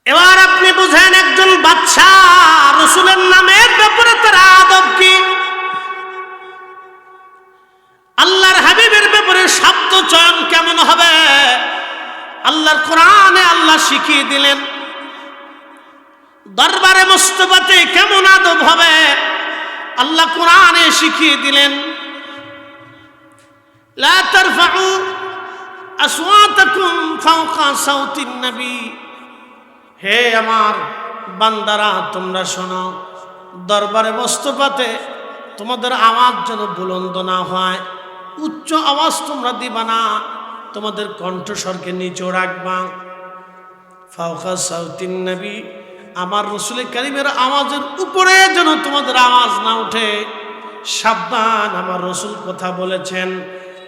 এবার আপনি বুঝেন একজন বাদশা রাসূলের নামের ব্যাপারে তার আদব কি, আল্লাহর হাবিবের ব্যাপারে শব্দ চয়ন কেমন হবে। আল্লাহর কোরআনে আল্লাহ শিখিয়ে দিলেন দরবারে মুস্তাফাতে কেমন আদব হবে, আল্লাহ কোরআনে শিখিয়ে দিলেন লা তারফাউ আসওয়াতাকুম ফাওকা সাউতিন নবী। হে আমার বান্দারা তোমরা শোনো, দরবারে মুস্তাফাতে তোমাদের আওয়াজ যেন বুলন্দ না হয়, উচ্চ আওয়াজ তোমরা দিবা না, তোমাদের কণ্ঠস্বরকে নিচু রাখবা। ফাওকা সাউতিন নবী, আমার রাসূল কারীমের আওয়াজের উপরে যেন তোমাদের আওয়াজ না ওঠে। সাবধান, আমার রাসূল কথা বলেছেন,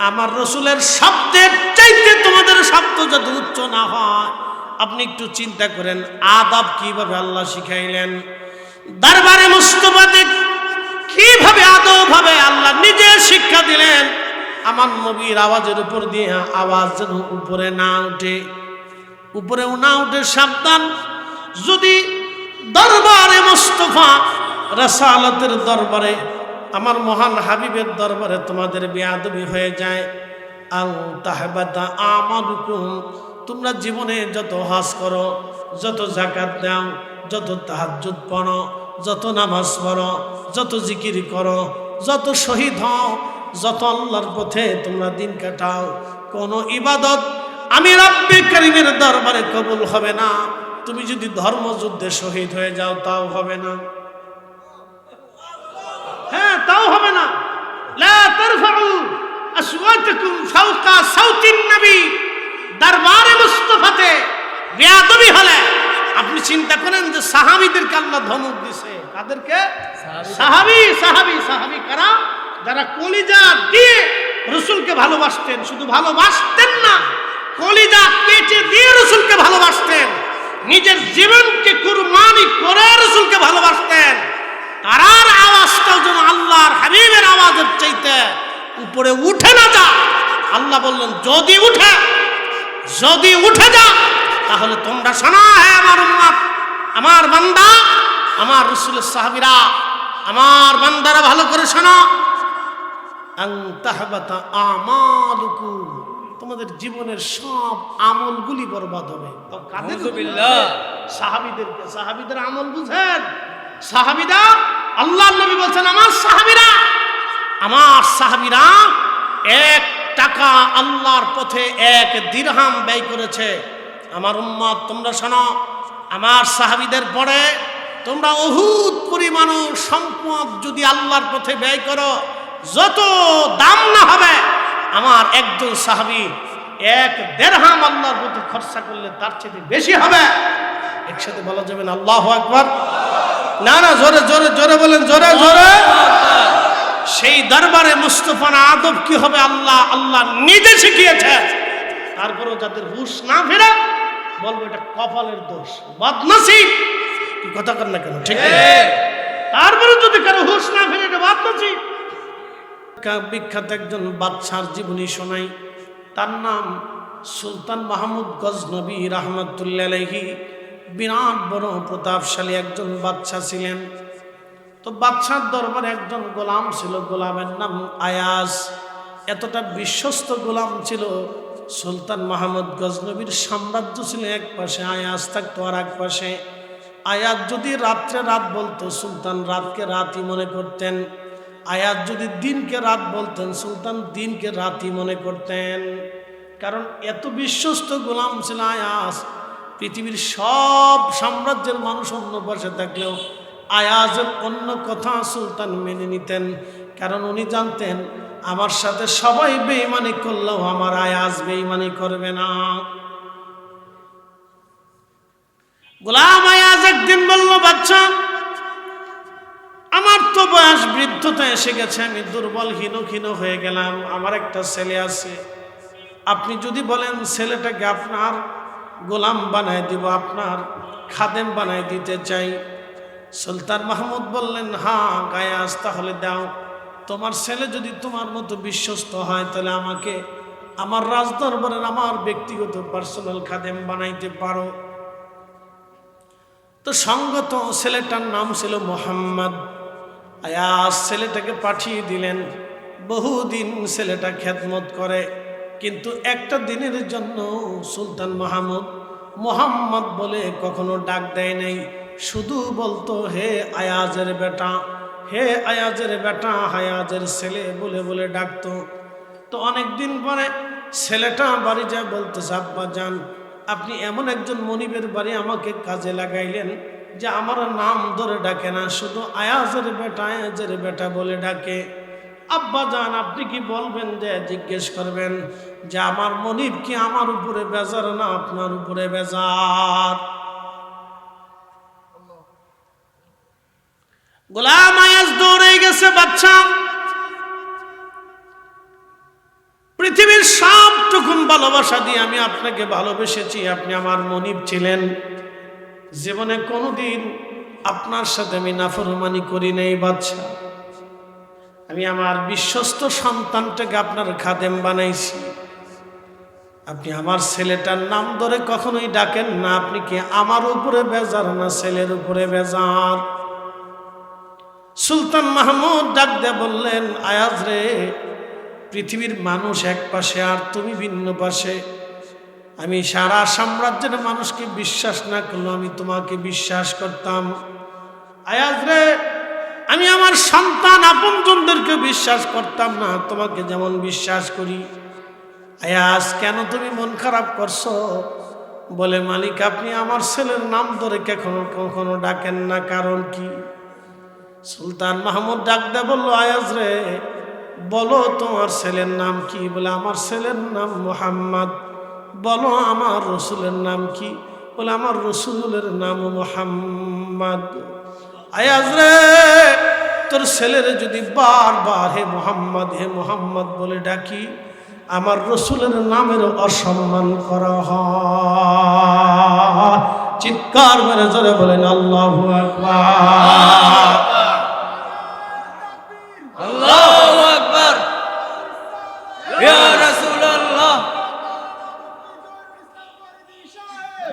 আমার রাসূলের শব্দের চাইতে তোমাদের শব্দ যদি উচ্চ না হয়। আপনি একটু চিন্তা করেন আদব কিভাবে আল্লাহ শিখাইলেন, দরবারে মুস্তাফাতে কিভাবে আদব হবে আল্লাহ নিজে শিক্ষা দিলেন। আমার নবীর আওয়াজের উপর দিয়ে আওয়াজ যেন উপরে না উঠে, উপরেও না উঠে। সাবধান, যদি দরবারে মুস্তাফা রাসালাতের দরবারে আমার মহান হাবিবের দরবারে তোমাদের বেয়াদবি হয়ে যায়, আও তাহবাতা আমালুকুম, তোমরা জীবনে যত হজ করো, যত যাকাত দাও, যত তাহাজ্জুদ পড়ো, যত নামাজ পড়ো, যত জিকির করো, যত শহীদ হও, যত আল্লাহর পথে তোমরা দিন কাটাও, কোনো ইবাদত আমি রব্বে কারীমের দরবারে কবুল হবে না। তুমি যদি ধর্মযুদ্ধে শহীদ হয়ে যাও তাও হবে না, হ্যাঁ তাও হবে না। লা তারফাউ আসওয়াতাকুম ফাওকা সাউতিন নবী, দরবারে মুস্তাফাতে বেয়াদবি হলে আপনি চিন্তা করেন যে সাহাবীদেরকে আল্লাহ ধমক দিছে। কাদেরকে? সাহাবী। সাহাবী সাহাবী কারা? যারা কলিজা দিয়ে রাসূলকে ভালোবাসতেন, শুধু ভালোবাসতেন না, কলিজা কেটে দিয়ে রাসূলকে ভালোবাসতেন, নিজের জীবনকে কুরবানি করে রাসূলকে ভালোবাসতেন। তারার আওয়াজটাও যেন আল্লাহর হাবিবের আওয়াজের চাইতে উপরে উঠে না যা। আল্লাহ বললেন যদি উঠে যা তাহলে তোমরা শোনো, হে আমার উম্মত, আমার বান্দা, আমার রাসূলের সাহাবীরা, আমার বান্দারা ভালো করে শোনো, আন তাহবাতা আমালুকুম, তোমাদের জীবনের সব আমলগুলি বরবাদ হবে। নাউযুবিল্লাহ। সাহাবীদেরকে, সাহাবীদের আমল বুঝেন। সাহাবীরা, আল্লাহর নবী বলছেন আমার সাহাবীরা 1 টাকা আল্লাহর পথে 1 দিরহাম ব্যয় করেছে। আমার উম্মত তোমরা শোনো, আমার সাহাবীদের পরে তোমরা উহুদ পরিমাণ সম্পদ যদি আল্লাহর পথে ব্যয় করো, যত দাম না হবে, আমার একজন সাহাবী 1 দিরহাম আল্লাহর পথে খরচা করলে তার চেয়ে বেশি হবে। একসাথে বলা যাবে না আল্লাহু আকবার? না না, জোরে জোরে জোরে বলেন, জোরে জোরে। সেই দরবারে মুস্তাফার আদব কি হবে আল্লাহ নিজে শিখিয়েছে। তারপরেও যাদের হুঁশ না ফেরে বলবো এটা কপালের দোষ, বদনসিব। কি কথা কর না কেন, ঠিক আছে? তারপরে যদি কারো হুঁশ না ফেরে এটা বদনসিব। বিখ্যাত একজন বাদশার জীবনী শোনাই, তার নাম সুলতান মাহমুদ গজনবী রাহমাতুল্লাহ আলাইহি। বিরাট বড় প্রতাপশালী একজন বাদশা ছিলেন। তো বাদশার দরবারে একজন গোলাম ছিল, গোলামের নাম আয়াজ। এতটা বিশ্বস্ত গোলাম ছিল। সুলতান মাহমুদ গজনবীর সাম্রাজ্য ছিল এক পাশে, আয়াজ থাকতো আর এক পাশে। আয়াজ যদি রাত্রে রাত বলতো, সুলতান রাতকে রাতই মনে করতেন। আয়াজ যদি দিনকে রাত বলতেন, সুলতান দিনকে রাতই মনে করতেন। কারণ এত বিশ্বস্ত গোলাম ছিল আয়াজ। পৃথিবীর সব সাম্রাজ্যের মানুষ অন্য পাশে থাকলেও আয়াজের অন্য কথা সুলতান মেনে নিতেন। কারণ উনি জানতেন আমার সাথে সবাই বেঈমানি করলেও আমার আয়াজ বেঈমানি করবে না। গোলাম আয়াজ একদিন বলল, বাচ্চা, আমার তো বয়স বৃদ্ধতা এসে গেছে, আমি দুর্বল হীন হয়ে গেলাম, আমার একটা ছেলে আছে, আপনি যদি বলেন ছেলেটাকে আপনার গোলাম বানায় দিব, আপনার খাদেম বানায় দিতে চাই। সুলতান মাহমুদ বললেন, হ্যাঁ আয়াজ, তাহলে দাও। তোমার ছেলে যদি তোমার মতো বিশ্বস্ত হয় তাহলে আমাকে আমার রাজদরবারের আমার ব্যক্তিগত পার্সোনাল খাদেম বানাইতে পারো। তো সঙ্গত ছেলেটার নাম ছিল মোহাম্মদ। আয়াজ ছেলেটাকে পাঠিয়ে দিলেন। বহুদিন ছেলেটা খেদমত করে, কিন্তু একটা দিনের জন্য সুলতান মাহমুদ মোহাম্মদ বলে কখনো ডাক দেয় নাই, শুধু বলতো হে আয়াজের বেটা, হে আয়াজের বেটা, আয়াজের ছেলে বলে বলে ডাকতো। তো অনেক দিন পরে ছেলেটা বাড়ি যায়, বলতেছে আব্বা যান, আপনি এমন একজন মনিবের বাড়ি আমাকে কাজে লাগাইলেন যে আমার নাম ধরে ডাকে না, শুধু আয়াজের বেটা, আয়াজের বেটা বলে ডাকে। আব্বা যান, আপনি কি বলবেন যে জিজ্ঞেস করবেন যে আমার মনিব কি আমার উপরে বেজার না আপনার উপরে বেজার? গোলাম আয়াজ দৌড়ে গেছে। বাচ্চা, পৃথিবীর সবটুকুন ভালোবাসা দিয়ে আমি আপনাকে ভালোবেসেছি, আপনি আমার মনিব ছিলেন, জীবনে কোনোদিন আপনার সাথে আমি নাফরমানি করি নাই। বাচ্চা, আমি আমার বিশ্বস্ত সন্তানটাকে আপনার খাদেম বানাইছি, আপনি আমার ছেলেটার নাম ধরে কখনোই ডাকেন না, আপনি কি আমার উপরে বেজার না ছেলের উপরে বেজার? সুলতান মাহমুদ ডাক দিয়ে বললেন, আয়াজ রে, পৃথিবীর মানুষ এক পাশে আর তুমি ভিন্ন পাশে, আমি সারা সাম্রাজ্যের মানুষকে বিশ্বাস না করলেও আমি তোমাকে বিশ্বাস করতাম। আয়াজ রে, আমি আমার সন্তান আপনজনদেরকে বিশ্বাস করতাম না, তোমাকে যেমন বিশ্বাস করি। আয়াজ, কেন তুমি মন খারাপ করছো? বলে, মালিক, আপনি আমার ছেলের নাম ধরে কখনো কখনো ডাকেন না, কারণ কি? সুলতান মাহমুদ ডাক দে বলল, আয়াজ রে, বলো তোমার ছেলের নাম কি? বলে, আমার ছেলের নাম মোহাম্মদ। বলো আমার রসুলের নাম কি? বলে, আমার রসুলের নাম মোহাম্মদ। আয়াজ রে, তোর ছেলের যদি বারবার হে মোহাম্মদ, হে মোহাম্মদ বলে ডাকি, আমার রসুলের নামের অসম্মান করা হয়। চিৎকার মেরে জোরে বলেন আল্লাহু আকবার, আল্লাহু আকবার, ইয়া রাসূলুল্লাহ,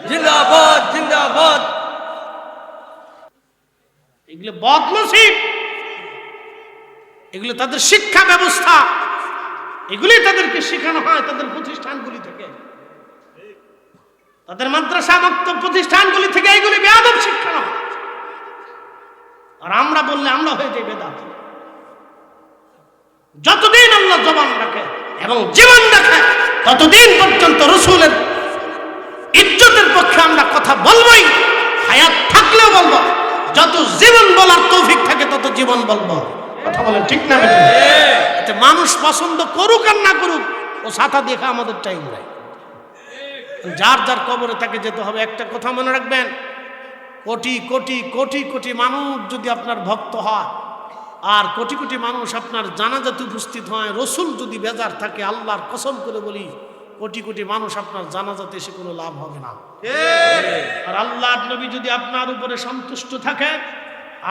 জিন্দাবাদ জিন্দাবাদ। এগুলো বদনসিব, এগুলো তাদের শিক্ষা ব্যবস্থা, এগুলি তাদেরকে শেখানো হয় তাদের প্রতিষ্ঠানগুলি থেকে, তাদের মাদ্রাসা মক্তব প্রতিষ্ঠানগুলি থেকে এগুলি বেয়াদব শিক্ষা হয়। আর আমরা বললে আমরা হয়ে যাই বেদাতি। যতদিন আল্লাহ জবান রাখে এবং জীবন রাখে, ততদিন পর্যন্ত রসুলের ইজ্জতের পক্ষে আমরা কথা বলবোই, হায়াত থাকলেও বলবো। যত জীবন বলার তৌফিক থাকে তত জীবন বলবো। কথা বলেন ঠিক না? এতে মানুষ পছন্দ করুক আর না করুক, ও ছাতা দেখা আমাদের টাইম নাই। যার যার কবরে তাকে যেতে হবে। একটা কথা মনে রাখবেন, কোটি কোটি কোটি কোটি মানুষ যদি আপনার ভক্ত হয় আর কোটি কোটি মানুষ আপনার জানাজাতে উপস্থিত হয়, রসুল যদি বেজার থাকে, আল্লাহর কসম করে বলি, কোটি কোটি মানুষ আপনার জানাজাতে এসে কোনো লাভ হবে না। আর আল্লাহর নবী যদি আপনার উপরে সন্তুষ্ট থাকে,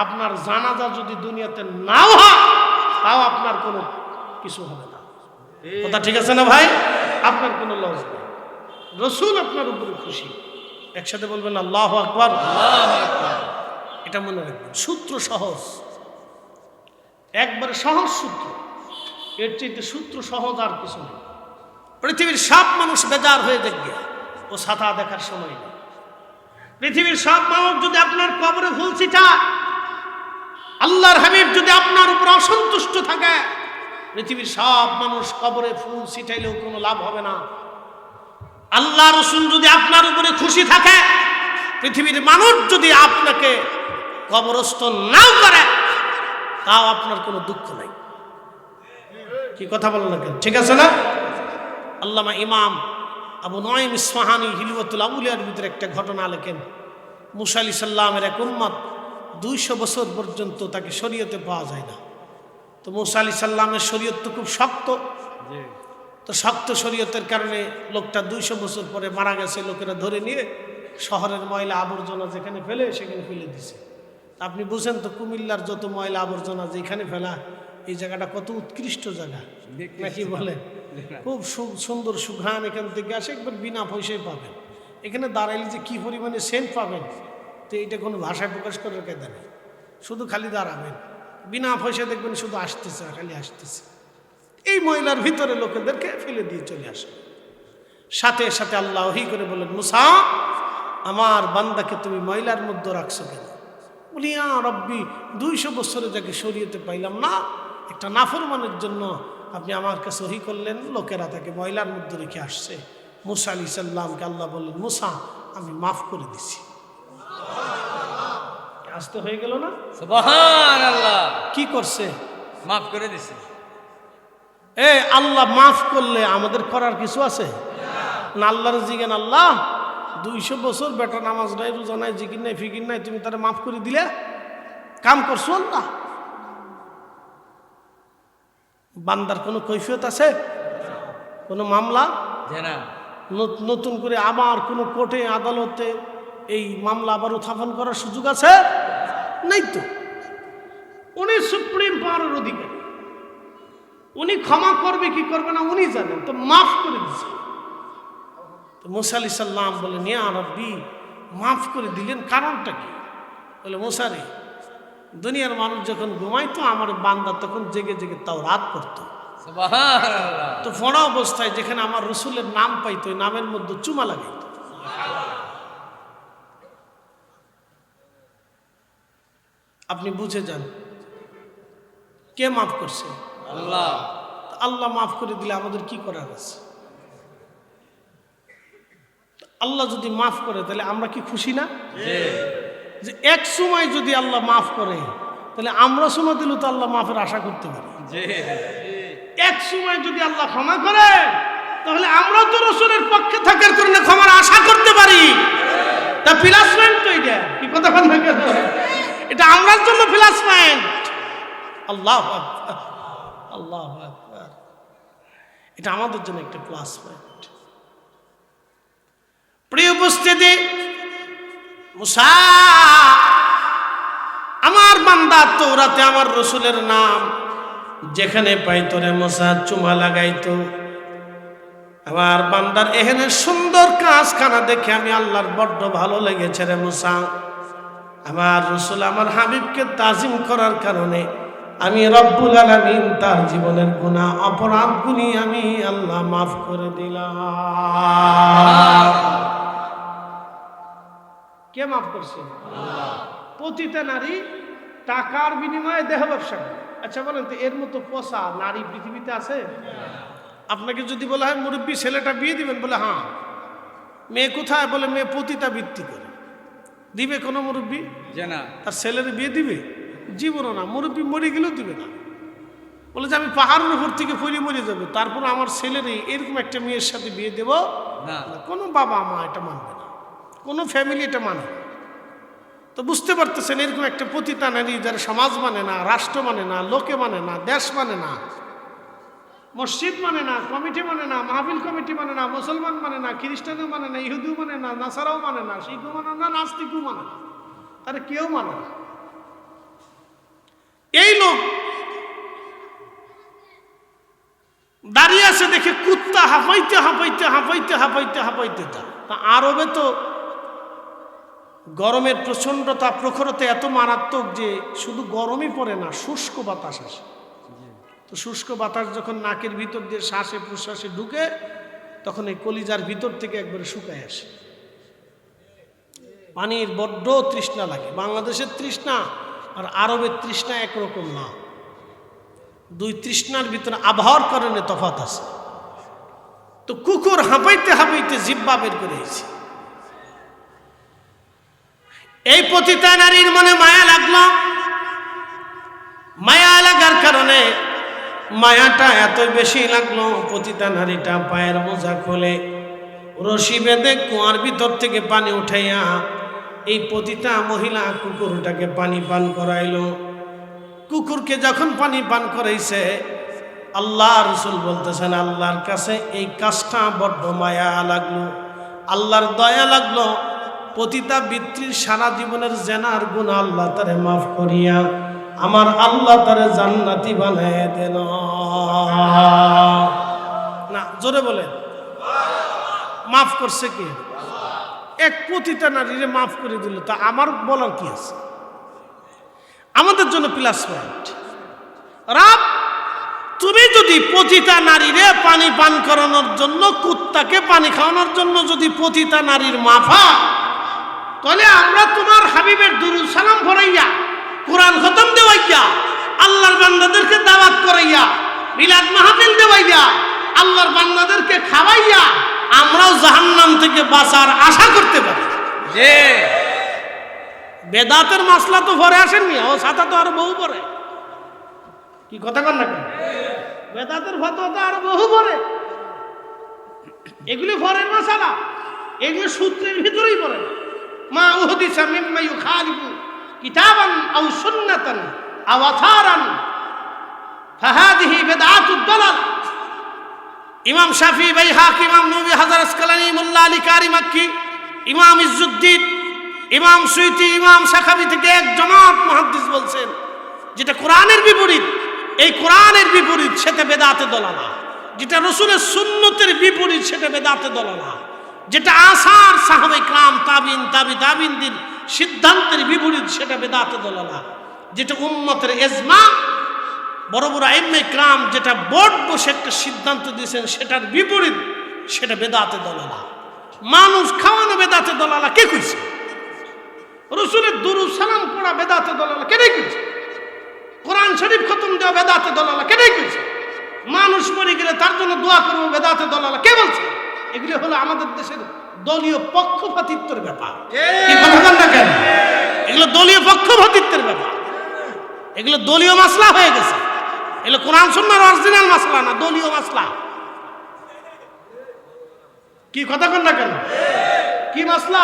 আপনার জানাজা যদি দুনিয়াতে নাও হয়, তাও আপনার কোনো কিছু হবে না। কথা ঠিক আছে না ভাই? আপনার কোনো লস নেই, রসুল আপনার উপরে খুশি। একসাথে বলবেন আল্লাহু আকবার। এটা মনে রাখবেন, সূত্র সহজ, একবারে সহজ সূত্র, এর চাইতে সূত্র সহজ আর কিছু নেই। পৃথিবীর সব মানুষ বেজার হয়ে দেখবে, ও ছাতা দেখার সময় নেই। পৃথিবীর সব মানুষ যদি আপনার কবরে ফুল ছিটায়, আল্লাহর হাবিব যদি আপনার উপর অসন্তুষ্ট থাকে, পৃথিবীর সব মানুষ কবরে ফুল ছিটাইলেও কোনো লাভ হবে না। আল্লাহ রসুল যদি আপনার উপরে খুশি থাকে, পৃথিবীর মানুষ যদি আপনাকে কবরস্থ নাও করে, তাও আপনার কোনো দুঃখ নাই। কি কথা বলেন না কেন? ঠিক আছে না? আল্লামা ইমাম আবু নঈম ইসফাহানি হিলওয়াতুল আউলিয়ার ভিতরে একটা ঘটনা লেখেন। মুসা আলাইহিস সালামের এক উম্মত 200 বছর পর্যন্ত তাকে শরীয়তে পাওয়া যায় না। তো মুসা আলাইহিস সালামের শরীয়ত তো খুব শক্ত, তো শক্ত শরীয়তের কারণে লোকটা 200 বছর পরে মারা গেছে। লোকেরা ধরে নিয়ে শহরের ময়লা আবর্জনা যেখানে ফেলে সেখানে ফেলে দিছে। আপনি বুঝেন তো, কুমিল্লার যত ময়লা আবর্জনা যেখানে ফেলা, এই জায়গাটা কত উৎকৃষ্ট জায়গা নাকি বলে? খুব সুন্দর সুঘ্রাণ এখান থেকে আসে, একবার বিনা পয়সায় পাবেন। এখানে দাঁড়াইলে যে কি পরিমাণে সেন্ট পাবেন তো এইটা কোনো ভাষায় প্রকাশ করার কায়দা নেই। শুধু খালি দাঁড়াবেন, বিনা পয়সা দেখবেন শুধু আসতেছে খালি আসতেছে। এই মহিলার ভিতরে লোকেদেরকে ফেলে দিয়ে চলে আসে। সাথে সাথে আল্লাহ ওহী করে বলেন, মুসা আমার বান্দাকে তুমি মহিলার মধ্যে রাখছো কেন? বলি ইয়া রব্বি 200 বছরে যাকে শরীয়তে পাইলাম না, একটা নাফরমানের জন্য আপনি আমার কাছে ওহী করলেন, লোকেরা তাকে মহিলার মধ্যে রেখে আসছে। মুসা আলাইহিস সালামকে আল্লাহ বললেন, মুসা আমি মাফ করে দিছি। আসতে হয়ে গেল না? সুবহানাল্লাহ। কি করছে? মাফ করে দিছে। আল্লাহ মাফ করলে আমাদের করার কিছু আছে না? আল্লাহর জিজ্ঞেন, আল্লাহ 200 বছর বেটা নামাজ নাই, রোজা নাই, জিকির নাই, ফিকির নাই, তুমি তারা মাফ করে দিলে? কাম করছো আল্লাহ? বান্দার কোনো কৈফিয়ত আছে? কোনো মামলা নতুন করে আবার কোনো কোর্টে আদালতে এই মামলা আবার উত্থাপন করার সুযোগ আছে? নেই তো। উনি সুপ্রিম পাওয়ারের অধিকারী, উনি ক্ষমা করবে কি করবে না উনি জানেন, তো মাফ করে দিচ্ছে। তো মুসা আলাইহিস সালাম বলেন, ইয়া রব্বি মাফ করে দিলেন কারণটা কি? বলে, মুসা রে, দুনিয়ার মানুষ যখন ঘুমাইতো আমার বান্দা তখন জেগে জেগে তাও রাত করতো। সুবহানাল্লাহ। তো পড়া অবস্থায় যেখানে আমার রসুলের নাম পাইতো ওই নামের মধ্যে চুমা লাগাইতো। আপনি বুঝে যান কে মাফ করছে? আল্লাহ। আল্লাহ মাফ করে দিলে আমাদের কি করার আছে? আল্লাহ যদি মাফ করে তাহলে আমরা কি খুশি না? যে এক সময় যদি আল্লাহ মাফ করে তাহলে আমরা সময় দিলেও তো আল্লাহ মাফের আশা করতে পারি। এক সময় যদি আল্লাহ ক্ষমা করে তাহলে আমরা তো রসুলের পক্ষে থাকার কারণে ক্ষমার আশা করতে পারি। তা প্লাসমেন্ট তো এটা কি কথা বলেন না কেন? এটা আমরার জন্য প্লাসমেন্ট। আল্লাহু আকবার, আল্লাহু আকবার। এটা আমাদের জন্য একটা প্লাসমেন্ট। প্রিয় উপস্থিতি, মুসা আমার বান্দা তওরাতে আমার রসুলের নাম যেখানে পাইতো রে মুসা চুমা লাগাইতো। আমার বান্দার এখানে সুন্দর কাজখানা দেখে আমি আল্লাহর বড্ড ভালো লেগেছে রে মুসা। আমার রসুল আমার হাবিবকে তাজিম করার কারণে আমি রব্বুল আলামিন তার জীবনের গুনাহ অপরাধগুলি আমি আল্লাহ মাফ করে দিলাম। কে মাফ করছে? আল্লাহ। প্রতিটা নারী টাকার বিনিময়ে দেহ ব্যবসা করে। আচ্ছা বলেন তো এর মতো পচা নারী পৃথিবীতে আছে? আপনাকে যদি বলা হয় মুরব্বী ছেলেটা বিয়ে দিবেন, বলে হ্যাঁ। মেয়ে কোথায়? বলে মেয়ে পতিতা বৃত্তি করে। দিবে কোনো মুরব্বী? জানা তার ছেলের বিয়ে দিবে? জীবনও না। মুরব্বী মরে গেলেও দিবে না। বলে যে আমি পাহাড়ের উপর থেকে পড়ে মরে যাবো, তারপর আমার ছেলের এরকম একটা মেয়ের সাথে বিয়ে দেব না। কোনো বাবা মা এটা মানবে না, কোনো ফ্যামিলি এটা মানে না। তো বুঝতে পারতেছেন এরকম একটা পতিতা নারী যারা সমাজ মানে না, রাষ্ট্র মানে না, লোকে মানে না, দেশ মানে না, মসজিদ মানে না, কমিটি মানে না, মাহফিল কমিটি মানে না, মুসলমান মানে না, খ্রিস্টানও মানে না, ইহুদিও মানে না, নাসারাও মানে না, শিখও মানে না, নাস্তিকও মানে না, তারা কেউ মানে না। এই লোক দাঁড়িয়ে আছে দেখে কুত্তা হাঁপাইতে হাঁপাইতে হাঁপাইতে হাঁপাইতে হাঁপাইতে তা আরবে তো গরমের প্রচণ্ডতা প্রখরতা এত মারাত্মক যে শুধু গরমই পড়ে না, শুষ্ক বাতাস আসে। তো শুষ্ক বাতাস যখন নাকের ভিতর দিয়ে শ্বাসে প্রশ্বাসে ঢুকে তখন এই কলিজার ভিতর থেকে একবারে শুকায় আসে। পানির বড্ড তৃষ্ণা লাগে। বাংলাদেশের তৃষ্ণা আর আরবের তৃষ্ণা একরকম না। দুই তৃষ্ণার ভিতরে আবহাওয়ার কারণে তফাৎ আছে। তো কুকুর হাঁপাইতে হাঁপাইতে জিহ্বা বের করেছে। এই পতিতা নারীর মনে মায়া লাগলো। মায়া লাগার কারণে মায়াটা এত বেশি লাগলো, পতিতা নারীটা পায়ের মোজা খুলে রশি বেঁধে কুয়ার ভিতর থেকে পানি উঠাইয়া এই পতিতা মহিলা কুকুরটাকে পানি পান করাইলো। কুকুরকে যখন পানি পান করাইছে আল্লাহ রসুল বলতেছেন আল্লাহর কাছে এই কাজটা বড্ড মায়া লাগলো, আল্লাহর দয়া লাগলো। পতিতা বৃত্তির সারা জীবনের জেনার গুনাহ আল্লাহ তারে মাফ করিয়া আমার আল্লাহ তারে জান্নাতি বানায় দেন। না জোরে বলেন, মাফ করছে কে? এক পতিতা নারীরে মাফ করে দিল, তা আমার বলার কি আছে? আমাদের জন্য প্লাস পয়েন্ট। রাব, তুমি যদি পতিতা নারীরে পানি পান করানোর জন্য, কুত্তাকে পানি খাওয়ানোর জন্য যদি পতিতা নারীর মাফা, তাহলে আমরা তোমার হাবিবের দুরূদ সালাম পড়াইয়া, কোরআন খতম দেওয়াইয়া, আল্লাহর বান্দাদেরকে দাওয়াত করাইয়া, মিলাদ মাহফিল দেওয়াইয়া, আল্লাহর বান্দাদেরকে খাওয়াইয়া আমরাও জাহান্নাম থেকে বাঁচার আশা করতে পারি। জি। বেদাতের মাসলা তো ভরে আসেননি, ও সাথে তো আরো বহু পরে। কি কথা কন না কেন? বেদাতের ফতোয়া তো আরো বহু পরে। এগুলি ভরের মাসালা, এগুলো সূত্রের ভিতরেই পড়ে। মা উহদিসা মিম্মা ইউখালিফু কিতাবান আও সুন্নাতান আও আথারান ফাহাদিহি বিদআতুদ দালাল। ইমাম শাফি, বাইহাকি, ইমাম নবী, হাজার আসকালানি, মোল্লা আলী কারি মাক্কি, ইমাম ইজ্জুদ্দিন, ইমাম সুয়ুতি, ইমাম সাখাবি থেকে এক জমাত মুহাদ্দিস বলছেন, যেটা কোরআনের বিপরীত, এই কোরআনের বিপরীত সেটা বেদাতে দলালা। যেটা রসুলের সুন্নতের বিপরীত সেটা বেদাতে দলালা। যেটা আসার সাহাবায়ে কেরাম, তাবিন, তাবিনদের সিদ্ধান্তের বিপরীত সেটা বেদাতে দলালা। যেটা উম্মতের ইজমা, বড় বড় আইম্মায়ে কেরাম যেটা বোর্ড বসে একটা সিদ্ধান্ত দিয়েছেন সেটার বিপরীত সেটা বেদাতে দলালা। মানুষ খাওয়ানো বেদাতে দলালা কে কইছে? রসুলের দুরূদ সালাম পড়া বেদাতে দলালা কে কইছে? কোরআন শরীফ খতম দেওয়া বেদাতে দলালা কে কইছে? মানুষ মরে গেলে তার জন্য দোয়া করবো বেদাতে দলালা কে বলছে? এগুলো হলো আমাদের দেশের দলীয় পক্ষপাতিত্বের ব্যাপার। কি কথা বলেন না কেন? এগুলো দলীয় পক্ষপাতিত্বের ব্যাপার, এগুলো দলীয় মাসলা হয়ে গেছে। এগুলো কোরআন সুন্নাহর অরিজিনাল মাসলা না, দলীয় মাসলা। কি কথা কন না কেন? কি মাসলা?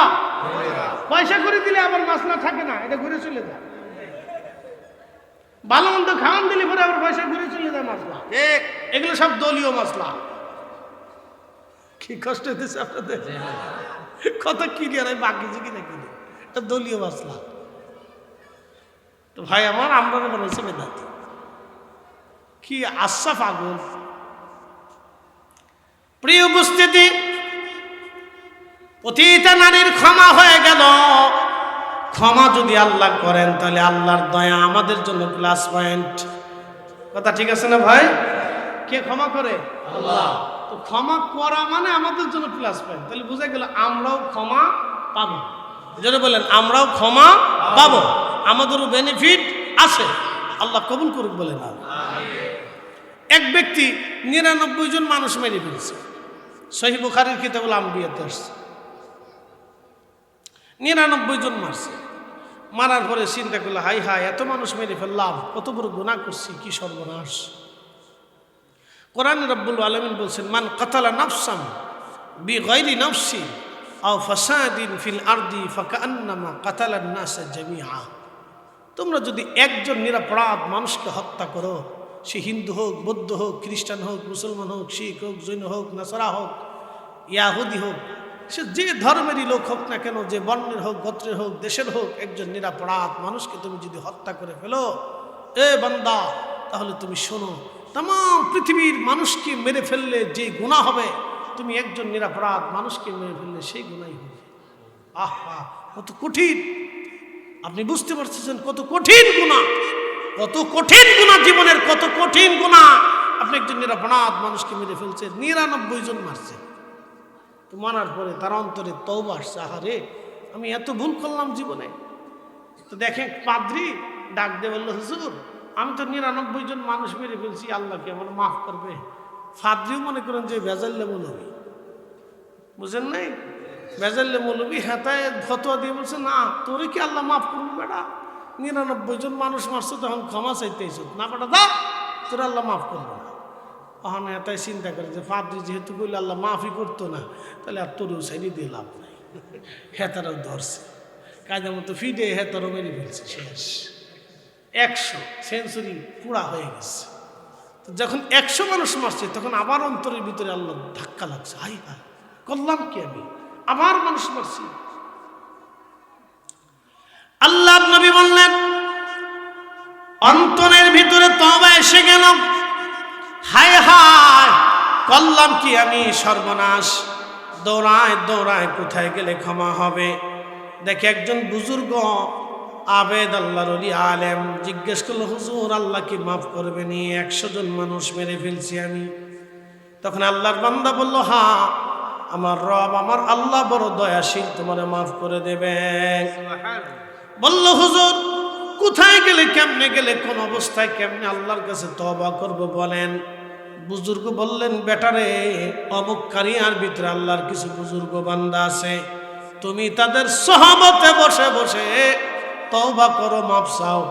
পয়সা করে দিলে আবার মাসলা থাকে না, এটা ঘুরে চলে যায়। ভালো মন্দ খাওয়ান দিলে পরে আবার পয়সা ঘুরে চলে যায় মাসলা। এগুলো সব দলীয় মাসলা। কি কষ্ট হইতেছে আপনাদের? কত ক্লিয়ার হয়, বাকি যে কিনা কিনে এটা দলীয় মাসলা। তো ভাই আমার, আমরা বানাইছে বেদাত। কি আশরাফ আগুন। প্রিয় উপস্থিতি, পতিতা নারীর ক্ষমা হয়ে গেল। ক্ষমা যদি আল্লাহ করেন তাহলে আল্লাহর দয়া আমাদের জন্য প্লাস পয়েন্ট। কথা ঠিক আছে না ভাই? কে ক্ষমা করে? আল্লাহ। তো ক্ষমা করা মানে আমাদের জন্য প্লাস পয়েন্ট। তাহলে বুঝা গেল আমরাও ক্ষমা পাবো। যেটা বলেন, আমরাও ক্ষমা পাবো, আমাদেরও বেনিফিট আছে। আল্লাহ কবুল করুক বলে না। এক ব্যক্তি 99 জন মানুষ মেরে ফেলছে। সহিহ বুখারীর কিতাবুল আম্বিয়াতে আসছে 99 জন মারছে। মারার পরে চিন্তা করলো, হাই হাই, এত মানুষ মেরে ফেললাম, কত বড় গুনাহ করছি, কি সর্বনাশ। কোরআন রব্বুল আলামিন বলছেন, মান কাতালা নাফসান বিগাইরি নাফসি আও ফাসাদিন ফিল আরদি ফাকান্নামা কাতালান নাসা জামিআ। তোমরা যদি একজন নিরপরাধ মানুষকে হত্যা করো, সে হিন্দু হোক, বৌদ্ধ হোক, খ্রিস্টান হোক, মুসলমান হোক, শিখ হোক, জৈন হোক, নাসারা হোক, ইয়াহুদি হোক, সে যে ধর্মেরই লোক হোক না কেন, যে বর্ণের হোক, গোত্রের হোক, দেশের হোক, একজন নিরপরাধ মানুষকে তুমি যদি হত্যা করে ফেলো, এ বান্দা, তাহলে তুমি শোনো, তাম পৃথিবীর মানুষকে মেরে ফেললে যে গুনাহ হবে, তুমি একজন নিরপরাধ মানুষকে মেরে ফেললে সেই গুনাহই হবে। আহা, কত কঠিন! আপনি বুঝতে পারছেন কত কঠিন গুনাহ, কত কঠিন গুনাহ, জীবনের কত কঠিন গুনাহ। আপনি একজন নিরপরাধ মানুষকে মেরে ফেলছেন, 99 জন মারছে। তো মারার পরে তার অন্তরে তওবা আসছে, আহারে আমি এত ভুল করলাম জীবনে। তো দেখেন, পাদ্রী ডাক দিয়ে বলল, হুজুর আমি তো 99 জন মানুষ মেরে ফেলছি, আল্লাহকে আমার মাফ করবে। পাদ্রীও মনে করেন যে ভেজাল্লে মৌলবী, বুঝেন নাই? ভেজাল্লে মৌলবী হেতায় ফতোয়া দিয়ে বলছে, না তোরে কি আল্লাহ মাফ করবে বেটা? 99 জন মানুষ মারছে, তখন ক্ষমা চাইতেছ না বেটা, দা তোর আল্লাহ মাফ করবে না। তখন হেতায় চিন্তা করে যে পাদ্রী যেহেতু বললে আল্লাহ মাফই করতো না, তাহলে আর তোরও সাইডে দিয়ে লাভ নাই। হেতারাও ধরছে, কাজের মতো ফিডে হেতারও মেরে ফেলছে, শেষ। 100 সেঞ্চুরি পুরা হয়ে গেছে। তো যখন 100 মানুষ মারছে, তখন আবার অন্তরের ভিতরে আল্লাহ ধাক্কা লাগছে, হাই হাই করলাম কি আমি, আবার মানুষ মারছি। আল্লাহ নবী বললেন, অন্তরের ভিতরে তওবা এসে গেল, হায় হায় করলাম কি আমি, সর্বনাশ। দৌড়ায় দৌড়ায় কোথায় গেলে ক্ষমা হবে। দেখে একজন বুজুর্গ আবেদ আল্লাহর ওলি আলেম জিজ্ঞেস করলো, হুজুর আল্লাহ কি মাফ করবে নি? 100 জন মানুষ মেরে ফেলছি আমি। তখন আল্লাহর বান্দা বলল, হ্যাঁ আমার রব আমার আল্লাহ বড় দয়াশীল, তোমারে মাফ করে দেবে। বলল, হুজুর কোথায় গেলে, কেমনে গেলে, কোন অবস্থায় কেমনে আল্লাহর কাছে তওবা করব বলেন। বুজুর্গ বললেন, বেটারে অমুক কারিয়ার ভিতরে আল্লাহর কিছু বুজুর্গ বান্দা আছে, তুমি তাদের সহমতে বসে বসে তওবা করো, মাফ চাও,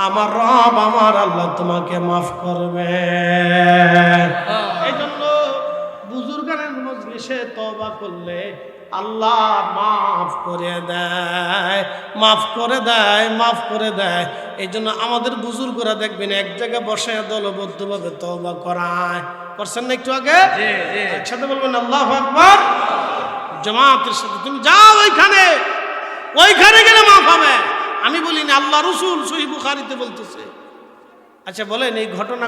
আমার রব আমার আল্লাহ তোমাকে মাফ করবে। এই জন্য বুজুর্গানের মজলিসে তওবা করলে আল্লাহ মাফ করে দেয়, মাফ করে দেয়, মাফ করে দেয়। এই জন্য আমাদের বুজুর্গরা দেখবেন এক জায়গায় বসে দলবদ্ধভাবে তওবা করায়। করছেন না একটু আগে? একসাথে বলবেন আল্লাহু আকবার। জামাতের সাথে তুমি যাও ওইখানে গেলে মাফ হবে। আমি বলি না, আল্লাহ রসুল সহিহ বুখারীতে বলতেছে। আচ্ছা বলেন, এই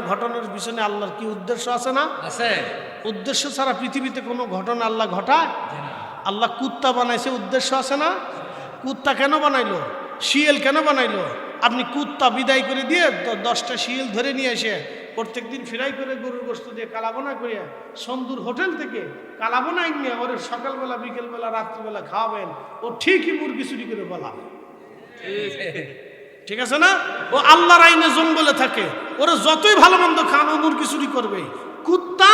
ঘটনার পিছনে আল্লাহর কি উদ্দেশ্য আছে না? আছে। উদ্দেশ্য ছাড়া পৃথিবীতে কোনো ঘটনা আল্লাহ ঘটায়? আল্লাহ কুত্তা বানাইছে, উদ্দেশ্য আছে না? কুত্তা কেন বানাইলো? শিয়াল কেন বানাইলো? আপনি কুত্তা বিদায় করে দিয়ে 10টা শিয়াল ধরে নিয়ে এসে প্রত্যেকদিন ফ্রাই করে গরুর গোশত দিয়ে কালাবোনা করিয়া সন্দুর হোটেল থেকে কালাবোনা নিয়ে ওর সকালবেলা বিকেলবেলা রাত্রিবেলা খাওয়াবেন, ও ঠিকই মুরগি চুরি করে বলা। ঠিক আছে না? ও আল্লাহর আইনে জঙ্গলে থাকে, ওরা যতই ভালো মন্দ খান ও মুরগি চুরি করবে। কুত্তা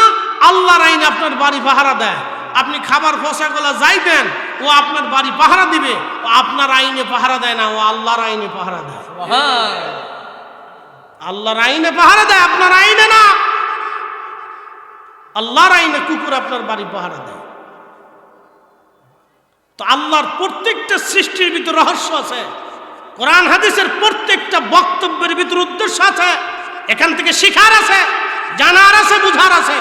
আল্লাহর আইনে আপনার বাড়ি পাহারা দেয়। আপনি খাবার ফসা গলা যাই দেন, ও আপনার বাড়ি পাহারা দিবে। ও আপনার আইনে পাহারা দেয় না, ও আল্লাহর আইনে পাহারা দেয়। আল্লাহর আইনে পাহারা দেয়, আপনার আইনে না। আল্লাহর আইনে কুকুর আপনার বাড়ি পাহারা দেয়। তো আল্লাহর প্রত্যেকটা সৃষ্টির ভিতর রহস্য আছে। কোরআন হাদিসের প্রত্যেকটা বক্তব্যের ভিতর উদ্দেশ্য আছে। এখান থেকে শিখার আছে, জানার আছে, বুঝার আছে।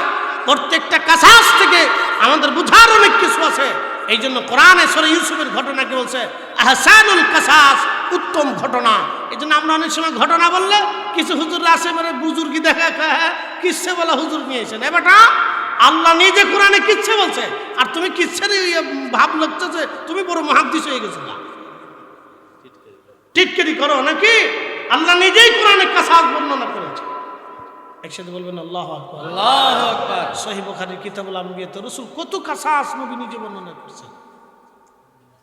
প্রত্যেকটা কাসাস থেকে আমাদের বুঝার অনেক কিছু আছে। এই জন্য কোরআনে সূরা ইউসুফের ঘটনাকে বলছে আহসানুল কাসাস, উত্তম ঘটনা। এই জন্য আমরা অনেক সময় ঘটনা বললে কিছু হুজুর আছে মানে বুজুর্গি দেখা কিচ্ছে বলা হুজুর নিয়েছেন। এবারটা আল্লাহ নিজে কোরআনে কিচ্ছে বলছে, আর তুমি কিচ্ছের ভাব লাগছে যে তুমি বড় মুহাদ্দিস হয়ে গেছো। টিটকারি করো নাকি? আল্লাহ নিজেই কোরআনে কাসাস বর্ণনা করেছে। একসাথে বলবেন আল্লাহু আকবার। আল্লাহু আকবার। সহিহ বুখারীর কিতাবুল আম্বিয়াতে রাসূল কত কাসাস নবী নিজে বর্ণনা করেছেন।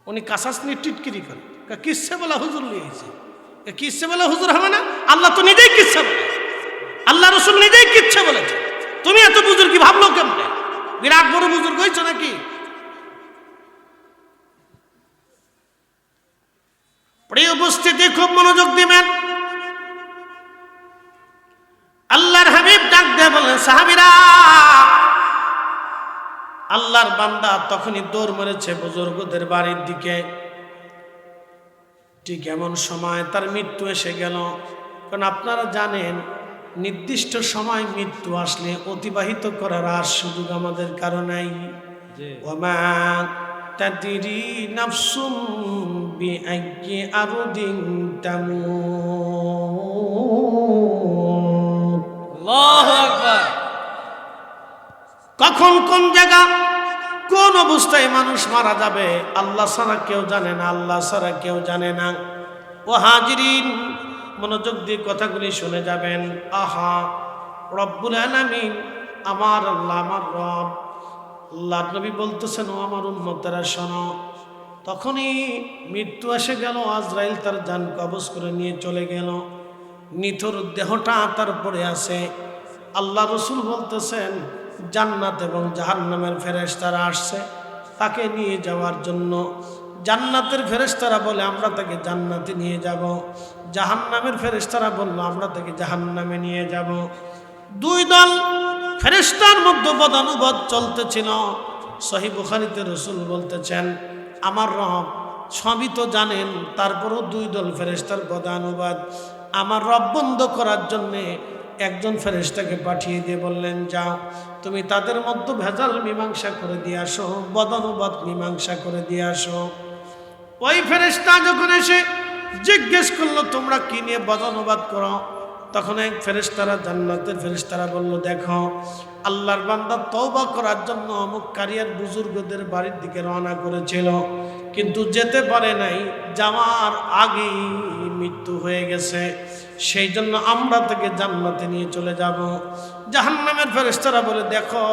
উনি কাসাস নিয়ে টিটকারি করেন, কিচ্ছে বলা হুজুর নিয়েছে। কিচ্ছে বলা হুজুর হবে না? আল্লাহ তো নিজেই কিচ্ছে বলে, আল্লাহ রাসূল নিজেই কিচ্ছে বলেছে। তুমি এত বুজুর্গ কি ভাবলো কেমনে? বিরাট বড় বুজুর্গ হইছো নাকি? প্রিয় উপস্থিতি, খুব মনোযোগ দিবেন। আল্লাহর হাবিব ডাক দিয়ে বলেন, সাহাবীরা, আল্লাহর বান্দা তখনই দৌড় মেরেছে বুজুর্গদের বাড়ির দিকে। ঠিক এমন সময় তার মৃত্যু এসে গেল। কারণ আপনারা জানেন, নির্দিষ্ট সময় মৃত্যু আসলে অতিবাহিত করার আর সুযোগ আমাদের কারো নাই। ওমা তাদরি নাফসুম বিআইয়ি আরদিন তামুত। আল্লাহু আকবার। কখন কোন জায়গা কোন অবস্থায় মানুষ মারা যাবে আল্লাহ ছাড়া কেউ জানে না, আল্লাহ ছাড়া কেউ জানে না। ও হাজিরিন, মনোযোগ দিয়ে কথাগুলি শুনে যাবেন। আহা, রব্বুল আলামিন আমার আল্লাহ, আমার রব, আল্লাহর নবী বলতেছেন, ও আমার উম্মতেরা শোনো। তখনই মৃত্যু এসে গেল, আজরাইল তার জান কবজ করে নিয়ে চলে গেল। নিথর দেহটা তার পড়ে আছে। আল্লাহ রসুল বলতেছেন, জান্নাত এবং জাহান্নামের ফেরেশতারা আসছে তাকে নিয়ে যাওয়ার জন্য। জান্নাতের ফেরেশতারা বলে আমরা তাকে জান্নাতে নিয়ে যাব, জাহান্নামের ফেরেশতারা বলল আমরা তাকে জাহান্নামে নিয়ে যাব। দুই দল ফেরেশতার মধ্যে বদানুবাদ চলতেছিল। সহিহ বুখারীতে রাসূল বলতেছেন, আমার রব সবই তো জানেন, তারপরও দুই দল ফেরেশতার বদানুবাদ। আমার রব বন্ধ করার জন্যে একজন ফেরেশতাকে পাঠিয়ে দিয়ে বললেন, যাও তুমি তাদের মধ্যে ভেজাল মীমাংসা করে দিয়ে আসো, বদানুবাদ মীমাংসা করে দিয়ে আসো। ওই ফেরেশতা যখন এসে জিজ্ঞেস করলো, তোমরা কি নিয়ে বদানুবাদ করো? তখন এক ফেরেশতারা, জান্নাতের ফেরেশতারা বলল, দেখো আল্লাহর বান্দা তওবা করার জন্য অমুক কারিয়ার বুজুর্গদের বাড়ির দিকে রওনা করেছিল, কিন্তু যেতে পারে নাই, যাওয়ার আগেই মৃত্যু হয়ে গেছে, সেই জন্য আমরা তাকে জান্নাতে নিয়ে চলে যাব। জাহান্নামের ফেরেশতারা বলে, দেখো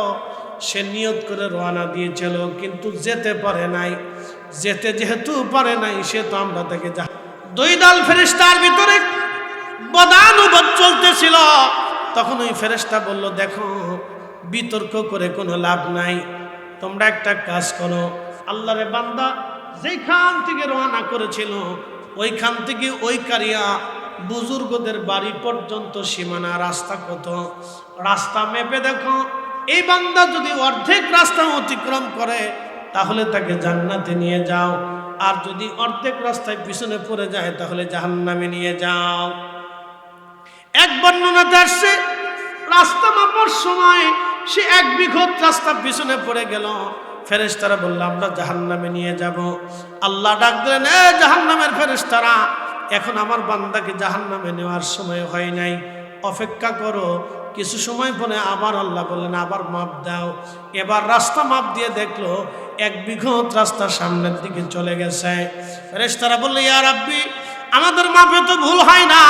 সে নিয়ত করে রওনা দিয়েছিল কিন্তু যেতে পারে নাই, যেতে যেহেতু পারে নাই সেহেতু আমরা তাকে দুই দল ফেরেশতার ভিতরে বদানুবাদ চলতেছিল। তখন ওই ফেরেশতা বলল, দেখো বিতর্ক করে কোনো লাভ নাই, তোমরা একটা কাজ করো, আল্লাহরে বান্দা যেখান থেকে রওনা করেছিল ওইখান থেকে ওই কারিয়া বুজুর্গদের বাড়ি পর্যন্ত সীমানা রাস্তা কত, রাস্তা মেপে দেখো, এই বান্দা যদি অর্ধেক রাস্তা অতিক্রম করে তাহলে তাকে জান্নাতে নিয়ে যাও, আর যদি অর্ধেক রাস্তায় পিছনে পড়ে যায় তাহলে জাহান্নামে নিয়ে যাও। এক বর্ণনাতে আসছে রাস্তা মাপার সময় সে 1 বিঘত রাস্তা পিছনে পড়ে গেল, ফেরেশতারা বলল আমরা জাহান্নামে নিয়ে যাব। আল্লাহ ডাক দিলেন, এ জাহান্নামের ফেরেশতারা, এখন আমার বান্দাকে জাহান্নামে নেওয়ার সময় হয় নাই, অপেক্ষা করো, কিছু সময় পরে আবার আল্লাহ বললেন আবার মাপ দাও। এবার রাস্তা মাপ দিয়ে দেখলো 1 বিঘত রাস্তা সামনের দিকে চলে গেছে। ফেরেশতারা বলল, ইয়া রাব্বি, আমাদের মাপে তো ভুল হয় না,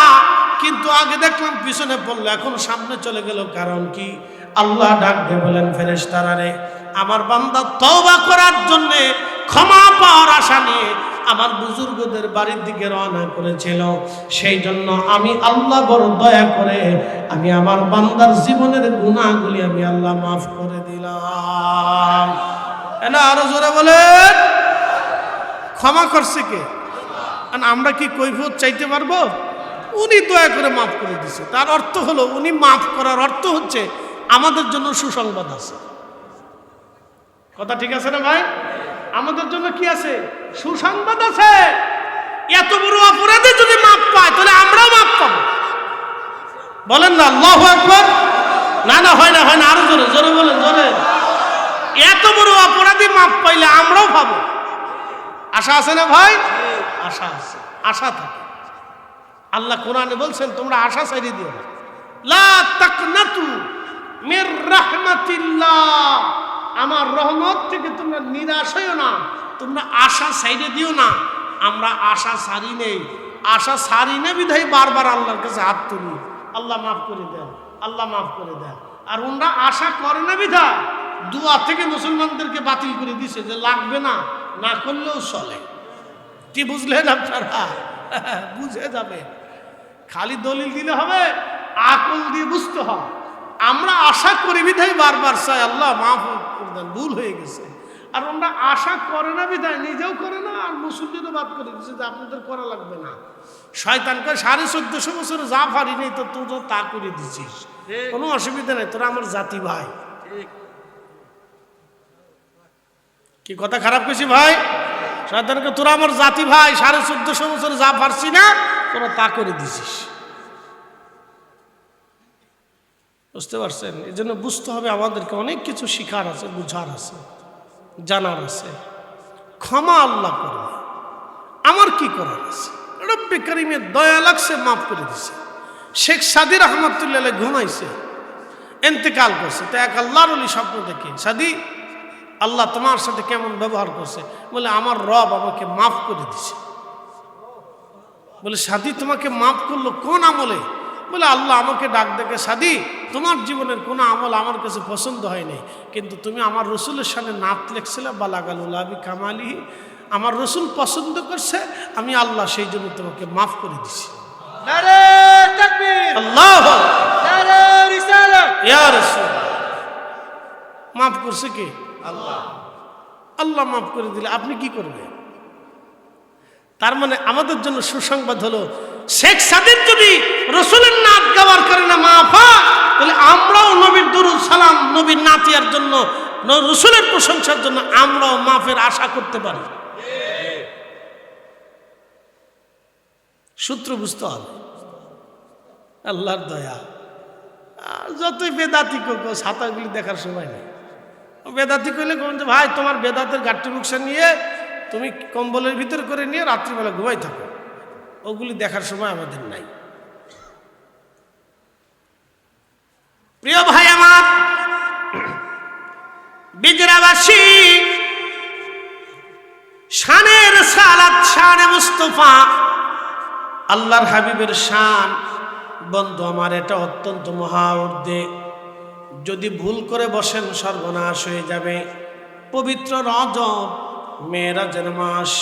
কিন্তু আগে দেখলাম পিছনে পড়লো, এখন সামনে চলে গেল, কারণ কি? আল্লাহ ডাক দিয়ে বলেন, ফেরেশতারা রে, আমার বান্দা তওবা করার জন্য ক্ষমা পাওয়ার আশা নিয়ে আমার বুজুর্গদের বাড়ির দিকে রওনা করেছিল, সেই জন্য আমি আল্লাহ বড় দয়া করে আমি আমার বান্দার জীবনের গুনাহগুলি আমি আল্লাহ মাফ করে দিলাম। না আরো জোরে বলেন, ক্ষমা করছে কে? আমরা কি কৈফিয়ত চাইতে পারবো? উনি দয়া করে মাফ করে দিছে, তার অর্থ হলো উনি মাফ করার অর্থ হচ্ছে আমাদের জন্য সুসংবাদ আছে। কথা ঠিক আছে না ভাই? আমাদের জন্য কি আছে? সুসংবাদ আছে। এত বড় অপরাধে যদি মাপ পায় তাহলে আমরাও মাপ পাবো। বলেন না আল্লাহু আকবার। না না, হয় না, হয় না, আরো জোরে জোরে বলেন, জোরে। এত বড় অপরাধী মাপ পাইলে আমরাও পাবো। আশা আছে না ভাই? আশা আছে, আশা থাকে। আল্লাহ কোরআনে বলছেন তোমরা আশা ছাড়িয়ে দিও না, লা তাকনাতু মির রাহমাতিল্লাহ, আমার রহমত থেকে তোমরা নিরাশ হইও না, তোমরা আশা ছাড়িয়ে দিও না। আমরা আশা ছাড়ি নেই, আশা ছাড়ি না বিধায় বারবার আল্লাহর কাছে হাত তুলি, আল্লাহ মাফ করে দেন, আল্লাহ মাফ করে দেন। আর ওনারা আশা করে না বিধায় দুয়া থেকে মুসলমানদেরকে বাতিল করে দিছে যে লাগবে না, না করলেও চলে। কি বুঝলেন আপনারা? বুঝে যাবে, খালি দলিল দিলে হবে, আকল দিয়ে বুঝতে হবে। আমরা আশা করি বিধায় বারবার চাই আল্লাহ মাফ করে দেন, ভুল হয়ে গেছে। আর আমরা আশা করে না বিধায় নিজেও করে না, আর মুসল্লিরও বাদ করে দিচ্ছে যে আপনাদের করা লাগবে না। শয়তানকে 1450 বছর যা পারি নেই তো তুই তো তা করে দিছিস, কোনো অসুবিধা নেই, তোরা আমার জাতি ভাই। কি কথা খারাপ করছি ভাই? শয়তানকে তোরা আমার জাতি ভাই, 1450 বছর যা পারছি না তোরা তা করে দিছিস। বুঝতে পারছেন? এই জন্য বুঝতে হবে আমাদেরকে অনেক কিছু শিখার আছে, বুঝার আছে, জানার আছে। ক্ষমা আল্লাহ করবে, আমার কি করার আছে? রব্বে কারিমের দয়া লাগছে, মাফ করে দিছে। শেখ সাদি রহমতুল্লাহ ঘুমাইছে, ইন্তেকাল করছে, তো এক আল্লাহর ওলি স্বপ্ন দেখে, সাদি আল্লাহ তোমার সাথে কেমন ব্যবহার করছে? বলে আমার রব আমাকে মাফ করে দিছে। বলে সাদি তোমাকে মাফ করলো কোন আমলে? বলে আল্লাহ আমাকে ডাক দেখে, সাদি তোমার জীবনের কোনো আমল আমার কাছে পছন্দ হয়নি, কিন্তু তুমি আমার রসুলের সামনে নাত লেখছিলে বালাগালুলাবি কামালি, আমার রসুল পছন্দ করছে, আমি আল্লাহ সেই জন্য তোমাকে মাফ করে দিছি। মাফ করছে কে? আল্লাহ। আল্লাহ মাফ করে দিলে আপনি কি করবেন? তার মানে আমাদের জন্য সুসংবাদ হলো, শেখ সাদির যদি রসুলের নাত গাওয়ার কারণে মাফ হয়, তাহলে আমরাও নবীর দুরূদ সালাম, নবীর নাতিয়ার জন্য, রসুলের প্রশংসার জন্য আমরাও মাফের আশা করতে পারি। সূত্র বুঝতে হবে, আল্লাহর দয়া। যতই বেদাতি করবো, ছাতাগুলি দেখার সময় নেই। বেদাতি করলে যে ভাই তোমার বেদাতের গাঠি মুখসা নিয়ে তুমি কম্বলের ভিতর করে নিয়ে রাত্রিবেলা ঘুমাই থাকো, ওগুলি দেখার সময় আমাদের নাই। প্রিয় ভাই আমার, বিজরাবাসী, শানের সালাত, শানে মুস্তফা, আল্লাহর হাবিবের শান, বন্ধু আমার, এটা অত্যন্ত মহা ঊর্ধ্বে। যদি ভুল করে বসেন সর্বনাশ হয়ে যাবে। পবিত্র রজব, মেরাজের মাস।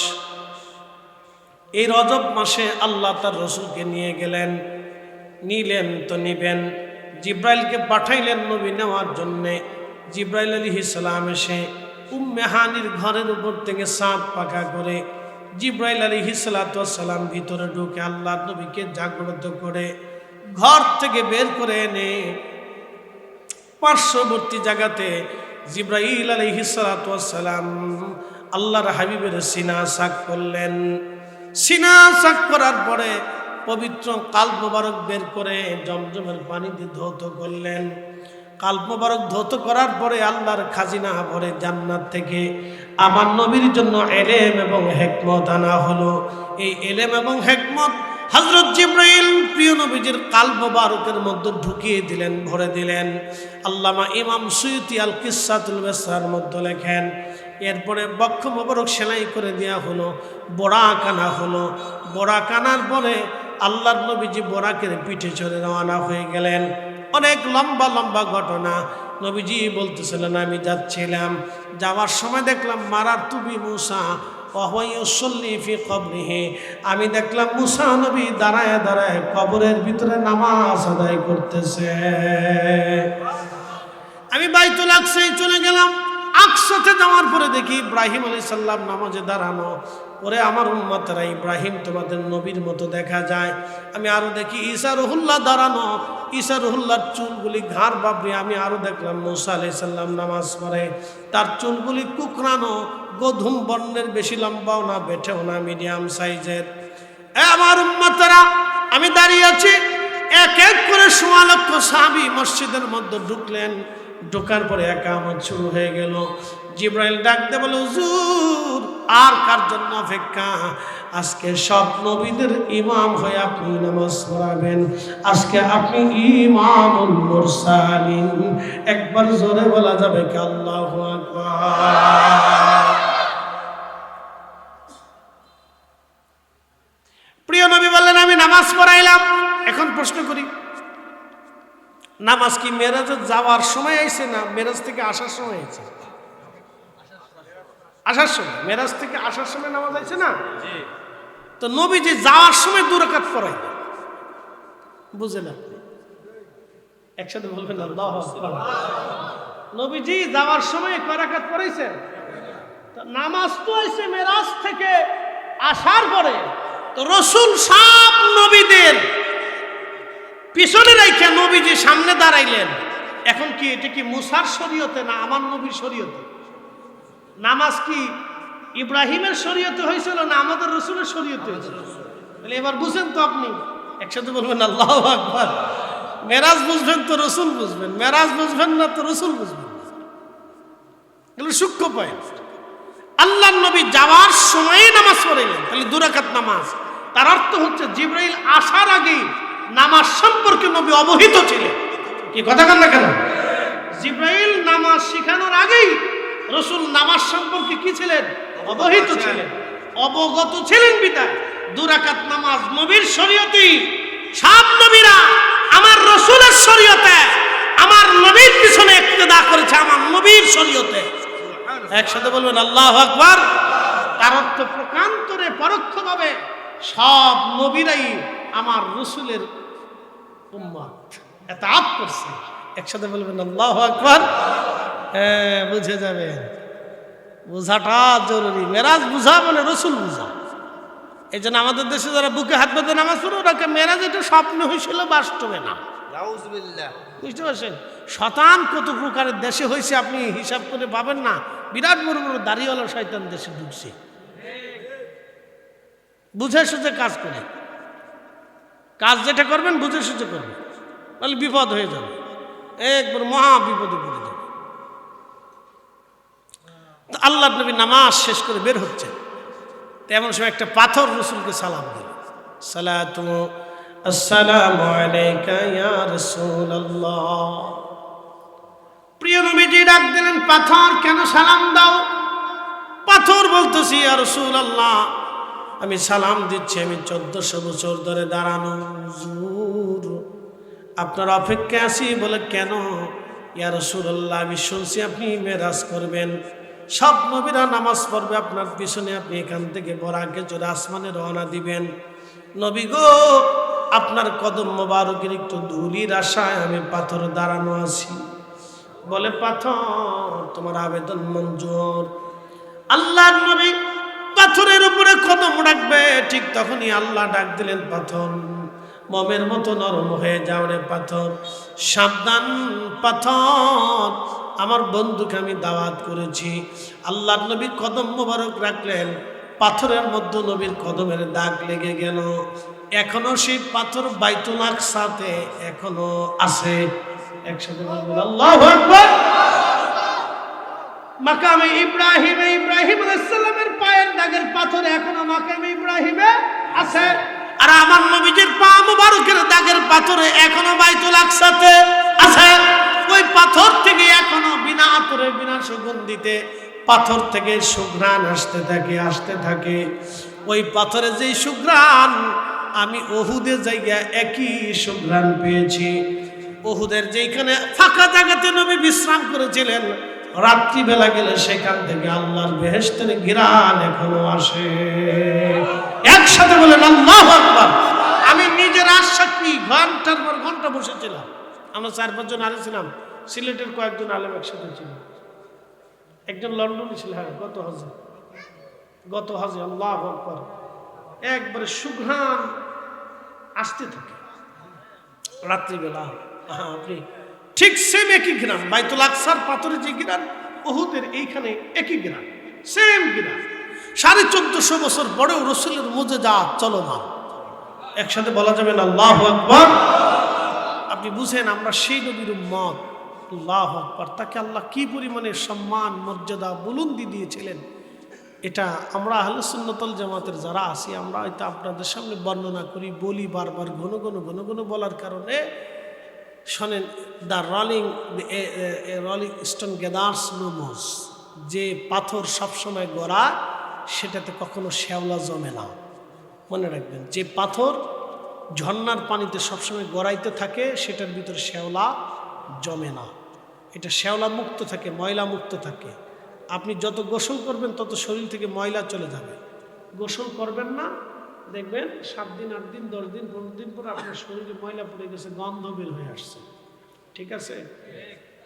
এই রজব মাসে আল্লাহ তার রসুলকে নিয়ে গেলেন। নিলেন তো নিবেন, জিব্রাইলকে পাঠাইলেন নবী নেওয়ার জন্যে। জিব্রাইল আলাইহিস সালাম এসে উম্মে হানির ঘরের উপর থেকে সাত পাকা করে জিব্রাইল আলাইহিস সালাম ভিতরে ঢুকে আল্লাহর নবীকে জাগ্রত করে ঘর থেকে বের করে এনে পার্শ্ববর্তী জায়গাতে জিব্রাইল আলাইহিস সালাম আল্লাহর হাবিবের সিনা সাক করলেন। সিনা সাক করার পরে পবিত্র কাল্প মোবারক বের করে জমজমের পানি দিয়ে ধৌত করলেন। কাল্প মোবারক ধৌত করার পরে আল্লাহর খাজিনা ভরে জান্নাত থেকে আমার নবীর জন্য এলেম এবং হিকমত আনা হলো। এই এলেম এবং হিকমত হযরত জিবরাইল প্রিয় নবীজির কাল্প মোবারকের মধ্যে ঢুকিয়ে দিলেন, ভরে দিলেন। আল্লামা ইমাম সুয়ুতি আল কিসাতুল ওয়াসার মধ্যে লেখেন, এরপরে বক্ষ মোবারক সেলাই করে দেওয়া হলো, বোরাক আনা হলো। বোরাক আনার পরে আল্লাহর নবীজি বোরাকের পিঠে চড়ে রওনা হয়ে গেলেন। অনেক লম্বা লম্বা ঘটনা। নবীজি বলতেছিলেন, আমি যাচ্ছিলাম, যাওয়ার সময় দেখলাম মারার তুবি মুসা ওয়াহুয়াইয়ুসল্লি ফি কবরিহি, আমি দেখলাম মুসা নবী দাঁড়ায় দাঁড়ায় কবরের ভিতরে নামাজ আদায় করতেছে। আমি বাইতুল আকসায় চলে গেলাম। আকসাতে যাওয়ার পরে দেখি ইব্রাহিম আলাইহিস সালাম নামাজে দাঁড়ানো। ওরে আমার উম্মতরা, ইব্রাহিম তোমাদের নবীর মতো দেখা যায়। আমি আরো দেখি ঈসা রুহুল্লাহ দাঁড়ানো। ঈসা রুহুল্লাহর চুলগুলি ঘাড় বাবরি। আমি আরো দেখলাম মুসা আলাইহিস সালাম নামাজ পড়ে, তার চুলগুলি কুকরানো, গোধূম বর্ণের, বেশি লম্বাও না বেঠেও না, মিডিয়াম সাইজের। আমার উম্মতরা, আমি দাঁড়িয়ে আছি। এক এক করে ১৬ লক্ষ সাহাবী মসজিদের মধ্যে ঢুকলেন। ঢোকার পরে একামত শুরু হয়ে গেল। জিব্রাইল ডাকতে বলে, হুজুর আর কার জন্য অপেক্ষা? আজকে সব নবীদের ইমাম হয়ে আপনি নামাজ পড়াবেন। আজকে আপনি ইমামুল মুরসালিন। একবার জোরে বলা যাবে কি আল্লাহু আকবার? প্রিয় নবী বললেন, আমি নামাজ পড়াইলাম। এখন প্রশ্ন করি, নামাজ কি মেরাজে যাওয়ার সময় আইছে না মেরাজ থেকে আসার সময় আইছে? আসার সময়। মেরাজ থেকে আসার সময় নামাজ আইছে না? তো নবীজি যাওয়ার সময় 2 রাকাত পড়াই, বুঝেন আপনি? একসাথে বলবেন আল্লাহু আকবার। নবীজি যাওয়ার সময় কয় রাকাত পড়াইছেন? নামাজ তো আইছে মেরাজ থেকে আসার পরে। তো রাসূল সব নবীদের পিছনে রাইখা নবীজি সামনে দাঁড়াইলেন। এখন কি এটা কি মুসার শরীয়তে না আমার নবীর শরীয়তে? নামাজ কি ইব্রাহিমের শরীয়তে হয়েছিল না আমাদের রসুলের শরীয়তে হয়েছিল? তাহলে এবার বুঝেন তো আপনি। একসাথে বলবেন আল্লাহু আকবার। মেরাজ বুঝবেন তো রসুল বুঝবেন, মেরাজ বুঝবেন না তো রসুল বুঝবেন। এগুলো সূক্ষ্ম পয়েন্ট। আল্লাহর নবী যাওয়ার সময়ে নামাজ পড়াইলেন, তাহলে 2 রাকাত নামাজ। তার অর্থ হচ্ছে জিবরাইল আসার আগেই নামাজ সম্পর্কে নবী অবহিত ছিলেন। কি কথা বলেন না কেন? জিবরাইল নামাজ শেখানোর আগেই রাসূল নামাজ সম্পর্কে কি ছিলেন? অবহিত ছিলেন, অবগত ছিলেন। বিদায় 2 রাকাত নামাজ নবীর শরীয়তে। সব নবীরা আমার রাসূলের শরীয়তে, আমার নবীর পিছনে ইক্তেদা করেছে, আমার নবীর শরীয়তে। একসাথে বলবেন আল্লাহু আকবার। তার অর্থ প্রকান্তরে পরোক্ষভাবে সব নবীরাই আমার রাসূলের উম্মত, ইতাআত করছে। একসাথে বলবেন আল্লাহু আকবার। হ্যাঁ, বুঝে যাবেন, বোঝাটা জরুরি। মেরাজ বুঝা মানে রসুল বুঝা। এই জন্য আমাদের দেশে যারা বুকে হাত বেঁধে নামাজ পড়ে, ওরাকে মেরাজ এটা স্বপ্ন হয়েছিল, বাস্তবে না। বুঝতে পারছেন? শতান কত প্রকারের দেশে হয়েছে আপনি হিসাব করে পাবেন না। বিরাট বড় বড় দাড়িওয়ালা শয়তান দেশে ঢুকছে, বুঝে সুঝে কাজ করে। কাজ যেটা করবেন বুঝে সুঝে করবেন, তাহলে বিপদ হয়ে যাবে, একবার মহা বিপদে পড়ে যাবে। তো আল্লাহ নবী নামাজ শেষ করে বের হচ্ছে, তেমন সময় একটা পাথর রসুলকে সালাম দিল। সালাতু আসসালামু আলাইকা ইয়া রাসূলুল্লাহ। প্রিয় নবীজি ডাক দিলেন, পাথর কেন সালাম দাও? পাথর বলতেছি, ইয়া রাসূলুল্লাহ, আমি সালাম দিচ্ছি, আমি 1400 বছর ধরে দাঁড়ানো, হুজুর আপনার অপেক্ষায় আছি। বলে কেন? ইয়া রাসূলুল্লাহ, আমি শুনছি আপনি মেরাজ করবেন, সব নবীরা নামাজ পড়বে আপনার পিছনে, আপনি এখান থেকে বরাকে চড়ে আসমানে রওনা দিবেন। নবী গো, আপনার কদম মোবারকের একটু ধুলির আশায় আমি পাথর দাঁড়ানো আছি। বলে পাথর, তোমার আবেদন মঞ্জুর। আল্লাহর নবী পাথরের উপরে কদম রাখবে, ঠিক তখনই আল্লাহ ডাক দিলেন, পাথর মমের মতো নরম হয়ে যাও রে পাথর, সাবধান পাথর, আমার বন্ধুকে আমি দাওয়াত করেছি। আল্লাহর নবী কদম মোবারক রাখলেন, পাথরের মধ্যে নবীর কদমের দাগ লেগে গেল। এখনো সেই পাথর বাইতুল আকসাতে এখনো আছে। একসাথে বলবেন আল্লাহু আকবার। মাকামে ইব্রাহিমে ইব্রাহিম আলাইহিস সালামের পায়ের দাগের পাথর এখনো মাকামে ইব্রাহিমে আছে। আর আমার নবীজির পা মুবারকের দাগের পাথর এখনো বাইতুল আকসাতে আছে। ওই পাথর থেকে এখনো বিনা আতরে বিনা সুগন্ধিতে পাথর থেকে সুঘ্রাণ আসতে থাকে। ওই পাথরে যেই সুঘ্রাণ, আমি উহুদের জায়গায় একই সুঘ্রাণ পেয়েছি। উহুদের যেখানে ফাঁকা জায়গাতে নবী বিশ্রাম করেছিলেন, রাত্রিবেলা গেলে সেখান থেকে আল্লাহর বেহেশতের ঘিরাণ এখনো আসে। একসাথে বলেন আল্লাহু আকবার। আমি নিজের আশাকি ঘন্টার পর ঘন্টা বসেছিলাম। আমরা 4-5 জন আলে ছিলাম, সিলেটের কয়েকজন আলেম একসাথে ছিল, একজন লন্ডনে ছিল, হ্যাঁ গত হজে আল্লাহু আকবার, একবারে সুঘ্রাণ আসতে থাকে রাত্রিবেলা। আপনি ঠিক সেম একই গ্রাম, বাইতুল আকসার পাথরে যে গ্রাম, উহুদের এইখানে একই গ্রাম, সেম গ্রাম। 1450 বছর পরেও রসুলের মুজিজা চলমান। একসাথে বলা যাবে না আল্লাহু আকবার। আপনি বুঝেন আমরা সেই নবীর উম্মত। আল্লাহু আকবার। তাকে আল্লাহ কি পরিমাণে সম্মান মর্যাদা বুলন্দি দিয়েছিলেন, এটা আমরা আহলে সুন্নাত ওয়াল জামাতের যারা আছি, আমরা হয়তো আপনাদের সামনে বর্ণনা করি, বলি বারবার, ঘন ঘন বলার কারণে। শোনেন, the rolling stone gathers no moss, যে পাথর সবসময় গড়া, সেটাতে কখনো শ্যাওলা জমে না। মনে রাখবেন, যে পাথর ঝর্ণার পানিতে সবসময় গড়াইতে থাকে, সেটার ভিতরে শ্যাওলা জমে না। এটা শ্যাওলা মুক্ত থাকে, ময়লা মুক্ত থাকে। আপনি যত গোসল করবেন তত শরীর থেকে ময়লা চলে যাবে। গোসল করবেন না, দেখবেন 7 দিন 8 দিন 10 দিন 15 দিন পর আপনার শরীরে ময়লা পড়ে গেছে, গন্ধ বের হয়ে আসছে। ঠিক আছে?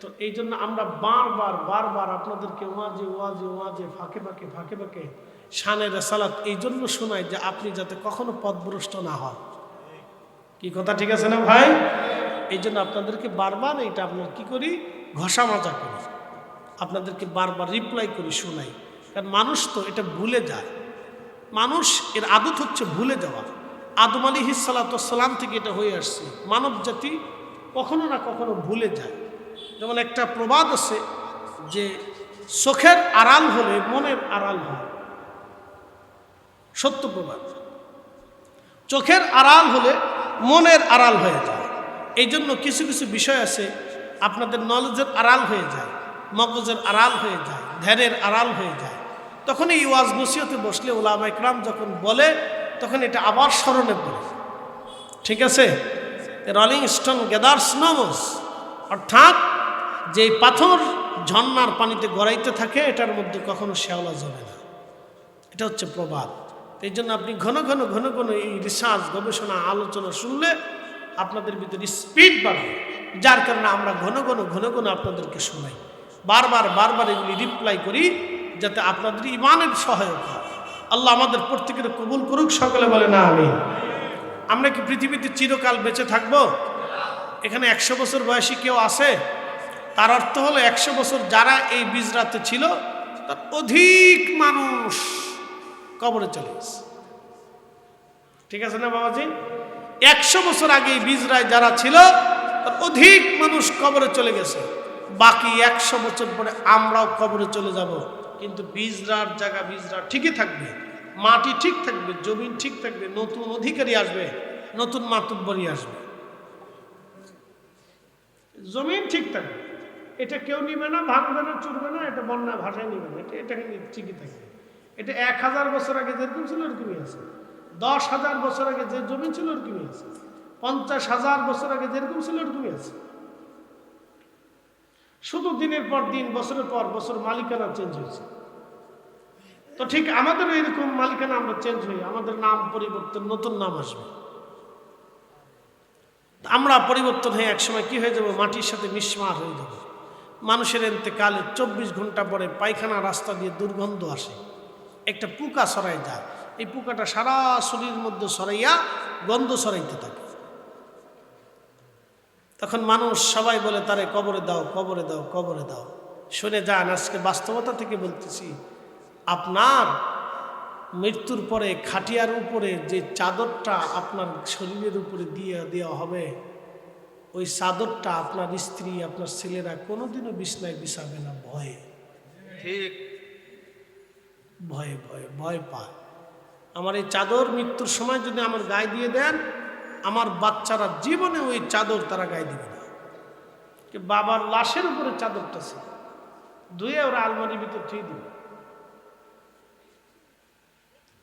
তো এই জন্য আমরা বারবার আপনাদেরকে ওয়াজে ফাঁকে শানে রিসালাত এই জন্য শোনাই, যে আপনি যাতে কখনো পথভ্রষ্ট না হন। কি কথা ঠিক আছে না ভাই? এই জন্য আপনাদেরকে বারবার এটা আপনার কি করি, ঘষা মাজা করি, আপনাদেরকে বারবার রিপ্লাই করি, শোনাই। কারণ মানুষ তো এটা ভুলে যায়, মানুষ এর আদত হচ্ছে ভুলে যাওয়া। আদম আলাইহিস সালাতু ওয়াস সালাম থেকে এটা হয়ে আসছে। মানব জাতি কখনো না কখনো ভুলে যায়। যেমন একটা প্রবাদ আছে যে চোখের আড়াল হলে মনের আড়াল হয়। সত্য প্রবাদ। চোখের আড়াল হলে মনের আড়াল হয়ে যায়। এই জন্য কিছু বিষয় আছে আপনাদের নলেজের আড়াল হয়ে যায়, মগজের আড়াল হয়ে যায়, ধ্যানের আড়াল হয়ে যায়। তখন এই ওয়াজ নসিহতে বসলে উলামা ইকরাম যখন বলে, তখন এটা আবার স্মরণে পড়ে। ঠিক আছে? রলিং স্টোন গ্যাদার্স নো মোস, অর্থাৎ যে পাথর ঝর্ণার পানিতে গড়াইতে থাকে, এটার মধ্যে কখনো শ্যাওলা জমে না। এটা হচ্ছে প্রবাদ। এই জন্য আপনি ঘন ঘন এই রিসার্চ, গবেষণা, আলোচনা শুনলে আপনাদের ভিতরে স্পিড বাড়বে। যার কারণে আমরা ঘন ঘন আপনাদেরকে শোনাই, বারবার এগুলি রিপ্লাই করি, যাতে আপনাদের ইমানের সহায়ক হয়। আল্লাহ আমাদের প্রত্যেকের কবুল করুক, সকলে বলে না আমিন। আমরা কি পৃথিবীতে চিরকাল বেঁচে থাকব? এখানে 100 বছর বয়সী কেউ আছে? তার অর্থ হলো 100 বছর যারা এই বিজরাতে ছিল, তার অধিক মানুষ কবরে চলে গেছে। ঠিক আছে না বাবাজি? 100 বছর আগে এই বিজরায় যারা ছিল, তার অধিক মানুষ কবরে চলে গেছে। বাকি 100 বছর পরে আমরাও কবরে চলে যাব, কিন্তু বিজরার জায়গা বিজরা ঠিকই থাকবে, মাটি ঠিক থাকবে, জমিন ঠিক থাকবে, নতুন অধিকারী আসবে, নতুন মাতুব্বরি আসবে, জমিন ঠিক থাকবে। এটা কেউ নিবে না, ভাঙবে না, চুরবে না, এটা বন্যা ভাষায় নিবে না, এটাকে ঠিকই থাকবে। এটা 1000 বছর আগে যেরকম ছিল ওরকমই আছে, 10,000 বছর আগে যে জমি ছিল ওরকমই আছে, 50,000 বছর আগে যেরকম ছিল ওরকমই আছে। শুধু দিনের পর দিন, বছরের পর বছর মালিকানা চেঞ্জ হয়েছে। তো ঠিক আমাদের এরকম মালিকানা আমরা চেঞ্জ হই, আমাদের নাম পরিবর্তন, নতুন নাম আসবে। আমরা পরিবর্তন হয়ে একসময় কি হয়ে যাব, মাটির সাথে মিশমার হয়ে যাব। মানুষের এতেকালের 24 ঘন্টা পরে পায়খানা রাস্তা দিয়ে দুর্গন্ধ আসে, একটা পোকা ছড়াই যায়, এই পোকাটা সারা শরীরের মধ্যে ছড়াইয়া গন্ধ ছড়াইতে থাকে। তখন মানুষ সবাই বলে তারে কবরে দাও, কবরে দাও, কবরে দাও। শুনে যান, আজকে বাস্তবতা থেকে বলতেছি, আপনার মৃত্যুর পরে খাটিয়ার উপরে যে চাদরটা আপনার শরীরের উপরে দিয়ে দেওয়া হবে, ওই চাদরটা আপনার স্ত্রী, আপনার ছেলেরা কোনোদিনও বিছনায় বিছাবে না, ভয়ে। ঠিক। ভয়ে ভয়ে ভয় পায়। আমার এই চাদর মৃত্যুর সময় যদি আমার গায়ে দিয়ে দেন, আমার বাচ্চারা জীবনে ওই চাদর তারা গায়ে দিবে না। বাবার লাশের উপরে চাদরটা ছিল, ধুয়ে ওরা আলমারির ভিতর থুয়ে দিবে।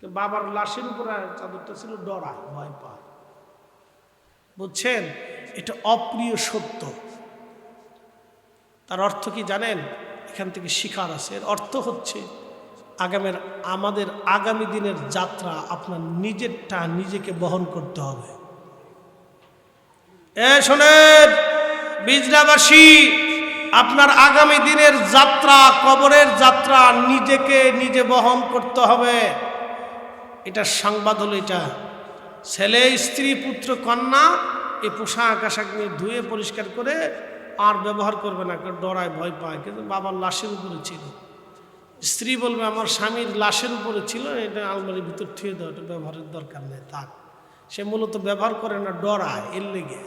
বাবার লাশের উপরে চাদরটা ছিল, ডরায়, ভয় পায়। বুঝছেন, এটা অপ্রিয় সত্য। তার অর্থ কি জানেন? এখান থেকে শিখার আছে। এর অর্থ হচ্ছে আমাদের আগামী দিনের যাত্রা আপনার নিজেরটা নিজেকে বহন করতে হবে। শোনেন বিজরাবাসী, আপনার আগামী দিনের যাত্রা, কবরের যাত্রা নিজেকে নিজে বহন করতে হবে। এটা সংবাদ হলো, এটা ছেলে, স্ত্রী, পুত্র, কন্যা এই পোশাক আশাক নিয়ে ধুয়ে পরিষ্কার করে আর ব্যবহার করবে না, ডরায়, ভয় পায়। কিন্তু বাবার লাশের উপরে ছিল। স্ত্রী বলবে আমার স্বামীর লাশের উপরে ছিল, এটা আলমারির ভিতর থুয়ে দাও, এটা ব্যবহারের দরকার নেই, থাক। সে মূলত ব্যবহার করে না, ডরায়, এর লেগে।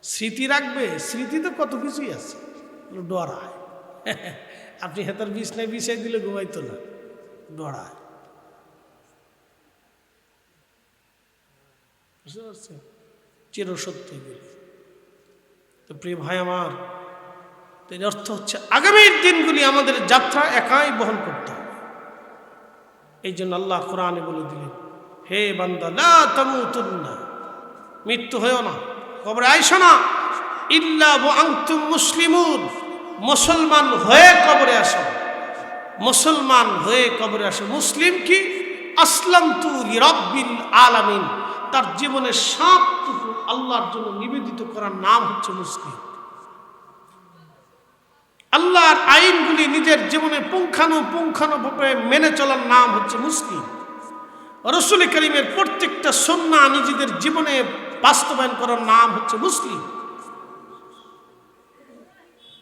স্মৃতি রাখবে, স্মৃতিতে কত কিছুই আছে, ডরায়। আপনি হেতার বিছনায় বিছাই দিলে ঘুমাইতো না, ডরায়। বুঝতে পারছেন? চিরসত্য এগুলি। তো প্রিয় ভাই আমার, এর অর্থ হচ্ছে আগামীর দিনগুলি আমাদের যাত্রা একাই বহন করতে হবে। এই জন্য আল্লাহ কোরআনে বলে দিলেন, হে বান্দা, লা তামুতুন্না, মৃত্যু হয়েও না, কবরে আইসো না, ইল্লা ওয়া আনতুম মুসলিমুন, মুসলমান হয়ে কবরে আসো, মুসলমান হয়ে কবরে আসো। মুসলিম কি? আসলামতু লিরাব্বিল আলামিন, তার জীবনের সবটুকু আল্লাহর জন্য নিবেদিত করার নাম হচ্ছে মুসলিম। আল্লাহর আইনগুলি নিজের জীবনে পুঙ্খানুপুঙ্খানুভাবে মেনে চলার নাম হচ্ছে মুসলিম। রাসূল কারীমের প্রত্যেকটা সুন্নাহ নিজেদের জীবনে বাস্তবায়ন করার নাম হচ্ছে মুসলিম।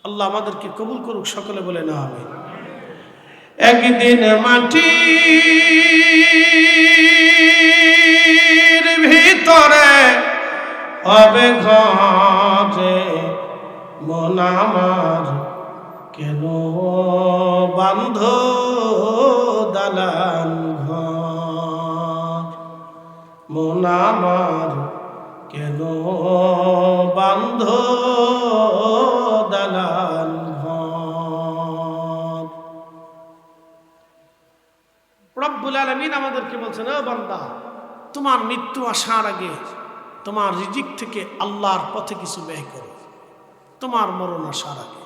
আল্লাহ আমাদেরকে কবুল করুক, সকলে বলে না আমিন। একদিন মাটির ভিতরে হবে ঘরে, মন আমার কেন বান্ধ দালান ঘর, মন আমার কেন বান্ধ দালান ঘর। রব্বুল আলামিন আমাদেরকে বলছেন, ও বান্দা, তোমার মৃত্যু আসার আগে তোমার রিজিক থেকে আল্লাহর পথে কিছু ব্যয় করো, তোমার মরণ আসার আগে।